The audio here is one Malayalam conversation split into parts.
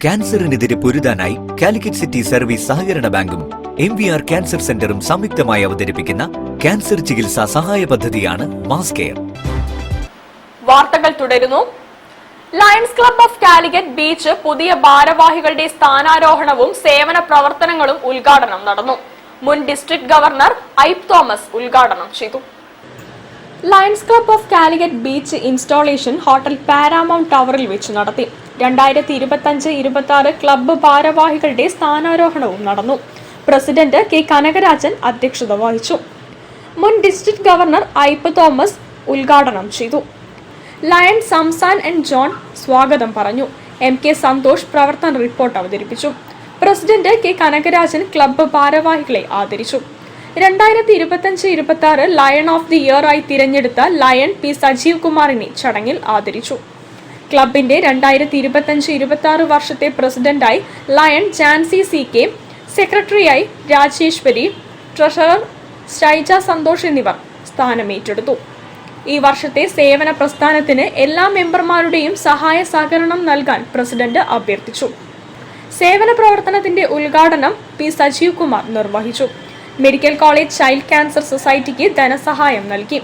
ക്യാൻസറിനെതിരെ പൊരുതാനായി കാലിക്കറ്റ് സിറ്റി സർവീസ് സഹകരണ ബാങ്കും MVR ക്യാൻസർ സെന്ററും സംയുക്തമായി അവതരിപ്പിക്കുന്ന ക്യാൻസർ ചികിത്സാ സഹായ പദ്ധതിയാണ് മാസ് കെയർ. വാർത്തകൾ തുടരുന്നു. Lions club of Calicut beach പുതിയ ഭാരവാഹികളുടെ സ്ഥാനാരോഹണവും സേവന പ്രവർത്തനങ്ങളും ഉദ്ഘാടനം നടന്നു. മുൻ ഡിസ്ട്രിക്ട് ഗവർണർ ഐപ്പ് തോമസ് ഉദ്ഘാടനം ചെയ്തു. Lions club of Calicut beach installation hotel Paramount ടവറിൽ വെച്ച് നടത്തി. 2025-26 ക്ലബ്ബ് ഭാരവാഹികളുടെ സ്ഥാനാരോഹണവും നടന്നു. പ്രസിഡന്റ് കെ കനകരാജൻ അധ്യക്ഷത വഹിച്ചു. മുൻ ഡിസ്ട്രിക്ട് ഗവർണർ ഐപ്പ് തോമസ് ഉദ്ഘാടനം ചെയ്തു. ലയൺ സംസാൻ ആൻഡ് ജോൺ സ്വാഗതം പറഞ്ഞു. MK സന്തോഷ് പ്രവർത്തന റിപ്പോർട്ട് അവതരിപ്പിച്ചു. പ്രസിഡന്റ് കെ കനകരാജൻ ക്ലബ്ബ് ഭാരവാഹികളെ ആദരിച്ചു. 2025-26 ലയൺ ഓഫ് ദി ഇയർ ആയി തിരഞ്ഞെടുത്ത ലയൺ പി സജീവ് കുമാറിനെ ചടങ്ങിൽ ആദരിച്ചു. ക്ലബിന്റെ 2025-26 വർഷത്തെ പ്രസിഡന്റായി ലയൺ ജാൻസി CK, സെക്രട്ടറിയായി രാജേശ്വരി, ട്രഷറർ ഷൈജ സന്തോഷ് എന്നിവർ സ്ഥാനമേറ്റെടുത്തു. ഈ വർഷത്തെ സേവന പ്രസ്ഥാനത്തിന് എല്ലാ മെമ്പർമാരുടെയും സഹായ സഹകരണം നൽകാൻ പ്രസിഡന്റ് അഭ്യർത്ഥിച്ചു. സേവന പ്രവർത്തനത്തിന്റെ ഉദ്ഘാടനം പി സജീവ് കുമാർ നിർവഹിച്ചു. മെഡിക്കൽ കോളേജ് ചൈൽഡ് ക്യാൻസർ സൊസൈറ്റിക്ക് ധനസഹായം നൽകി.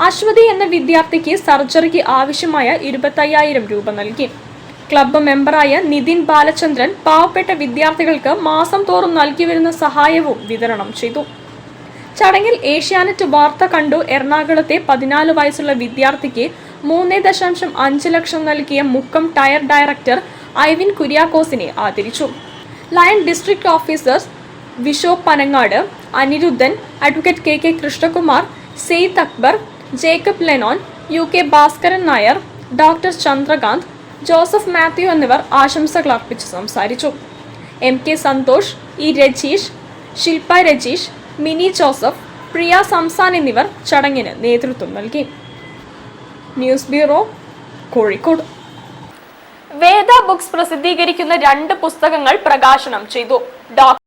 അശ്വതി എന്ന വിദ്യാർത്ഥിക്ക് സർജറിക്ക് ആവശ്യമായ 25,000 രൂപ നൽകി. ക്ലബ്ബ് മെമ്പറായ നിതിൻ ബാലചന്ദ്രൻ പാവപ്പെട്ട വിദ്യാർത്ഥികൾക്ക് മാസം തോറും നൽകിവരുന്ന സഹായവും വിതരണം ചെയ്തു. ചടങ്ങിൽ ഏഷ്യാനെറ്റ് വാർത്ത കണ്ടു എറണാകുളത്തെ 14 വയസ്സുള്ള വിദ്യാർത്ഥിക്ക് 3.5 ലക്ഷം നൽകിയ മുക്കം ടയർ ഡയറക്ടർ ഐവിൻ കുര്യാക്കോസിനെ ആദരിച്ചു. Lion district officers Vishok Panangad, Anirudhan, advocate KK Krishnakumar, Sayed Akbar, Jacob Lennon, UK Bhaskaran Nair, doctor Chandrakanth, Joseph Mathew എന്നിവർ ആശംസകൾ അർപ്പിച്ച് സംസാരിച്ചു. MK സന്തോഷ്, E രജീഷ്, ശില്പ രജീഷ്, മിനി ജോസഫ്, പ്രിയ സംസാൻ എന്നിവർ ചടങ്ങിന് നേതൃത്വം നൽകി. News bureau, Kozhikode. Veda books പ്രസിദ്ധീകരിക്കുന്ന 2 പുസ്തകങ്ങൾ പ്രകാശനം ചെയ്തു.